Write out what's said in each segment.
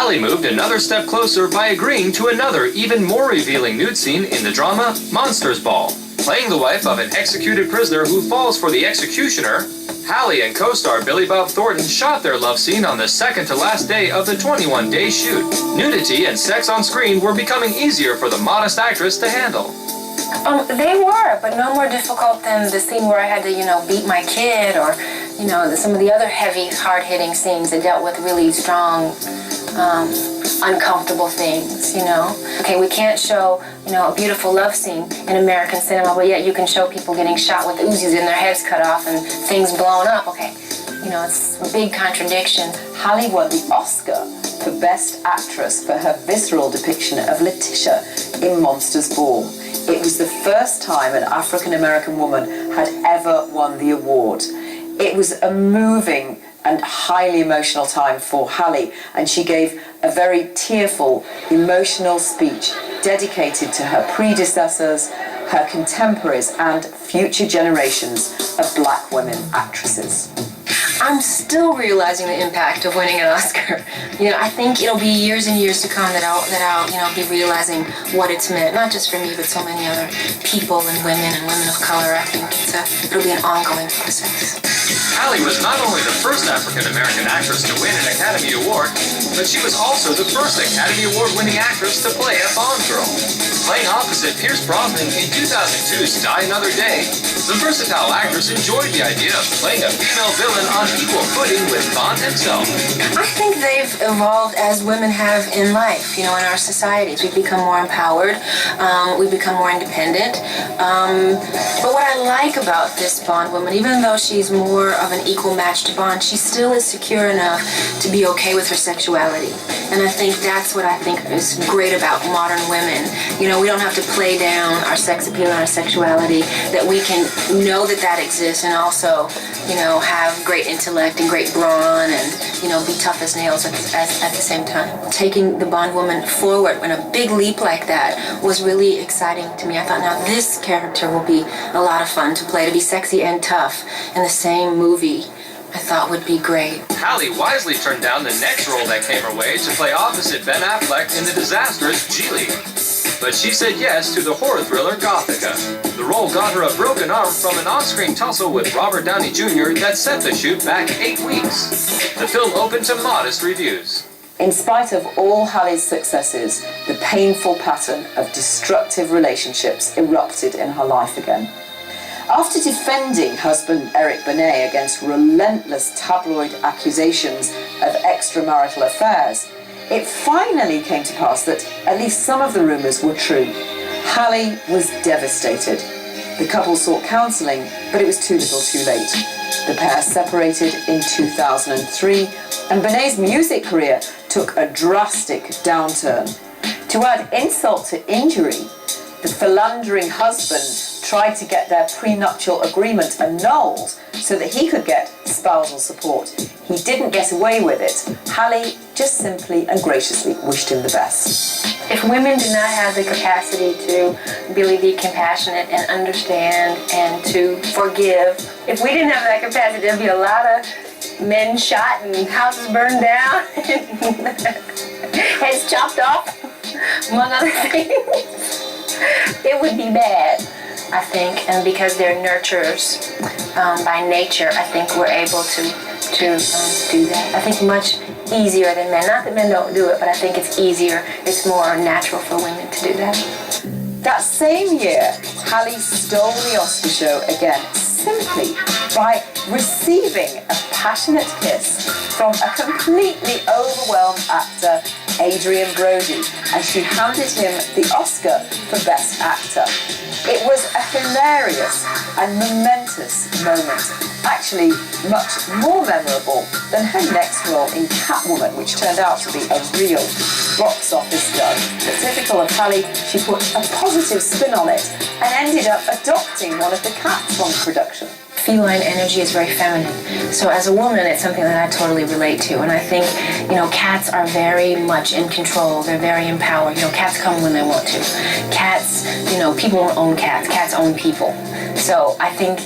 Halle moved another step closer by agreeing to another, even more revealing nude scene in the drama Monsters Ball. Playing the wife of an executed prisoner who falls for the executioner, Halle and co-star Billy Bob Thornton shot their love scene on the second to last day of the 21-day shoot. Nudity and sex on screen were becoming easier for the modest actress to handle. They were, but no more difficult than the scene where I had to, beat my kid, or, some of the other heavy, hard-hitting scenes that dealt with really strong, uncomfortable things, Okay, we can't show, a beautiful love scene in American cinema, but yet you can show people getting shot with Uzis and their heads cut off and things blown up, okay. It's a big contradiction. Halle won the Oscar for Best Actress for her visceral depiction of Letitia in Monsters Ball. It was the first time an African-American woman had ever won the award. It was a moving and highly emotional time for Halle, and she gave a very tearful, emotional speech dedicated to her predecessors, her contemporaries, and future generations of black women actresses. I'm still realizing the impact of winning an Oscar. I think it'll be years and years to come that I'll be realizing what it's meant, not just for me, but so many other people and women of color. I think it'll be an ongoing process. Halle was not only the first African-American actress to win an Academy Award, but she was also the first Academy Award-winning actress to play a Bond girl. Playing opposite Pierce Brosnan in 2002's Die Another Day, the versatile actress enjoyed the idea of playing a female villain on equal footing with Bond himself. I think they've evolved as women have in life, in our societies. We've become more empowered, we've become more independent. But what I like about this Bond woman, even though she's more of an equal match to Bond, she still is secure enough to be okay with her sexuality. And I think that's what I think is great about modern women. We don't have to play down our sex appeal and our sexuality, that we can know that exists and also, have great intellect and great brawn and, be tough as nails at the same time. Taking the Bond woman forward in a big leap like that was really exciting to me. I thought, now this character will be a lot of fun to play, to be sexy and tough in the same movie. I thought would be great. Halle wisely turned down the next role that came her way to play opposite Ben Affleck in the disastrous Geely. But she said yes to the horror thriller Gothica. The role got her a broken arm from an on-screen tussle with Robert Downey Jr. that set the shoot back 8 weeks. The film opened to modest reviews. In spite of all Halle's successes, the painful pattern of destructive relationships erupted in her life again. After defending husband Eric Benet against relentless tabloid accusations of extramarital affairs, it finally came to pass that at least some of the rumours were true. Halle was devastated. The couple sought counselling, but it was too little too late. The pair separated in 2003, and Benet's music career took a drastic downturn. To add insult to injury, the philandering husband tried to get their prenuptial agreement annulled so that he could get spousal support. He didn't get away with it. Halle just simply and graciously wished him the best. If women did not have the capacity to really be compassionate and understand and to forgive, if we didn't have that capacity, there'd be a lot of men shot and houses burned down, heads chopped off, among other things. It would be bad, I think, and because they're nurturers by nature, I think we're able to do that. I think much easier than men. Not that men don't do it, but I think it's easier, it's more natural for women to do that. That same year, Halle stole the Oscar show again, simply by receiving a passionate kiss from a completely overwhelmed actor, Adrian Brody, and she handed him the Oscar for Best Actor. It was a hilarious and momentous moment, actually much more memorable than her next role in Catwoman, which turned out to be a real box office dud. But typical of Halle, she put a positive spin on it and ended up adopting one of the cats from the production. Feline energy is very feminine. So as a woman, it's something that I totally relate to. And I think, cats are very much in control. They're very empowered. Cats come when they want to. Cats, people don't own cats. Cats own people. So I think,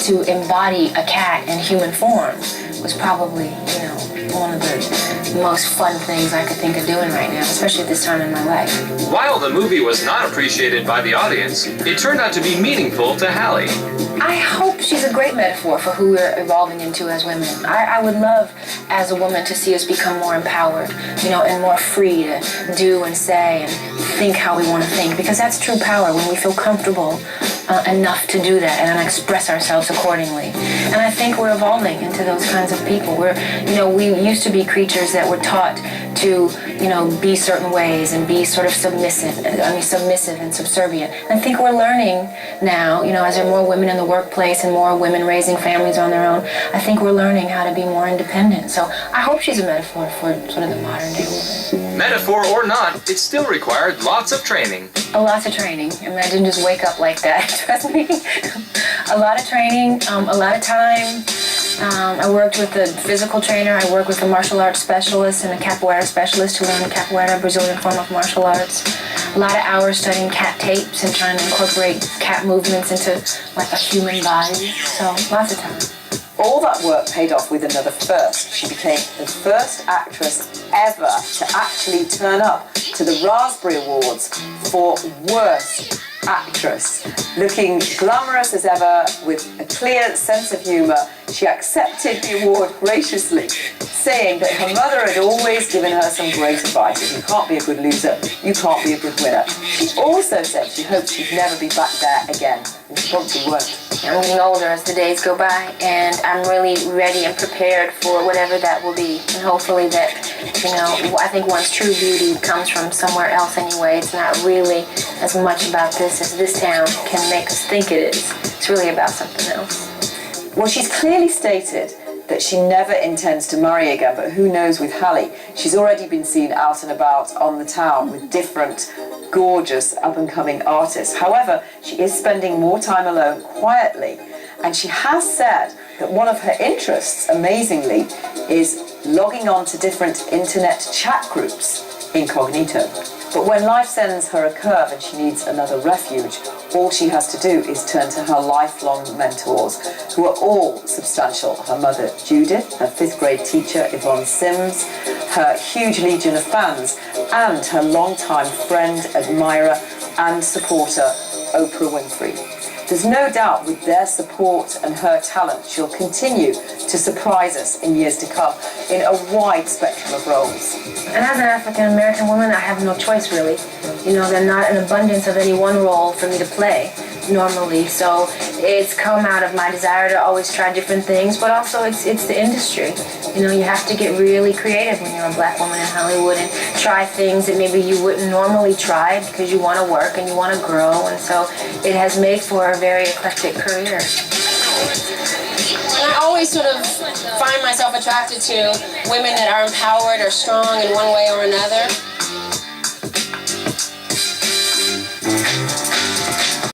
to embody a cat in human form was probably, one of the most fun things I could think of doing right now, especially at this time in my life. While the movie was not appreciated by the audience, it turned out to be meaningful to Hallie. I hope she's a great metaphor for who we're evolving into as women. I would love, as a woman, to see us become more empowered, and more free to do and say and think how we want to think, because that's true power, when we feel comfortable enough to do that and express ourselves accordingly. And I think we're evolving into those kinds of people. We used to be creatures that were taught to, be certain ways and be sort of submissive and subservient. And I think we're learning now, as there are more women in the workplace and more women raising families on their own, I think we're learning how to be more independent. So I hope she's a metaphor for sort of the modern day woman. Metaphor or not, it still required lots of training. Lots of training. Imagine just wake up like that. Trust me. A lot of training, a lot of time. I worked with a physical trainer. I worked with a martial arts specialist and a capoeira specialist who learned capoeira, a Brazilian form of martial arts. A lot of hours studying cat tapes and trying to incorporate cat movements into like a human body. So lots of time. All that work paid off with another first. She became the first actress ever to actually turn up to the Raspberry Awards for Worst Actress. Looking glamorous as ever, with a clear sense of humour, she accepted the award graciously, saying that her mother had always given her some great advice. If you can't be a good loser, you can't be a good winner. She also said she hoped she'd never be back there again, and she probably won't. I'm getting older as the days go by, and I'm really ready and prepared for whatever that will be. And hopefully that, I think one's true beauty comes from somewhere else anyway. It's not really as much about this as this town can make us think it is. It's really about something else. Well, she's clearly stated that she never intends to marry again, but who knows with Hallie? She's already been seen out and about on the town with different gorgeous up-and-coming artists. However, she is spending more time alone quietly, and she has said that one of her interests, amazingly, is logging on to different internet chat groups incognito. But when life sends her a curve and she needs another refuge, all she has to do is turn to her lifelong mentors, who are all substantial. Her mother, Judith, her 5th grade teacher, Yvonne Sims, her huge legion of fans, and her longtime friend, admirer, and supporter, Oprah Winfrey. There's no doubt with their support and her talent, she'll continue to surprise us in years to come in a wide spectrum of roles. And as an African-American woman, I have no choice, really. There's not an abundance of any one role for me to play normally. So it's come out of my desire to always try different things, but also it's the industry. You have to get really creative when you're a black woman in Hollywood and try things that maybe you wouldn't normally try because you want to work and you want to grow. And so it has made for a very eclectic career. I always sort of find myself attracted to women that are empowered or strong in one way or another.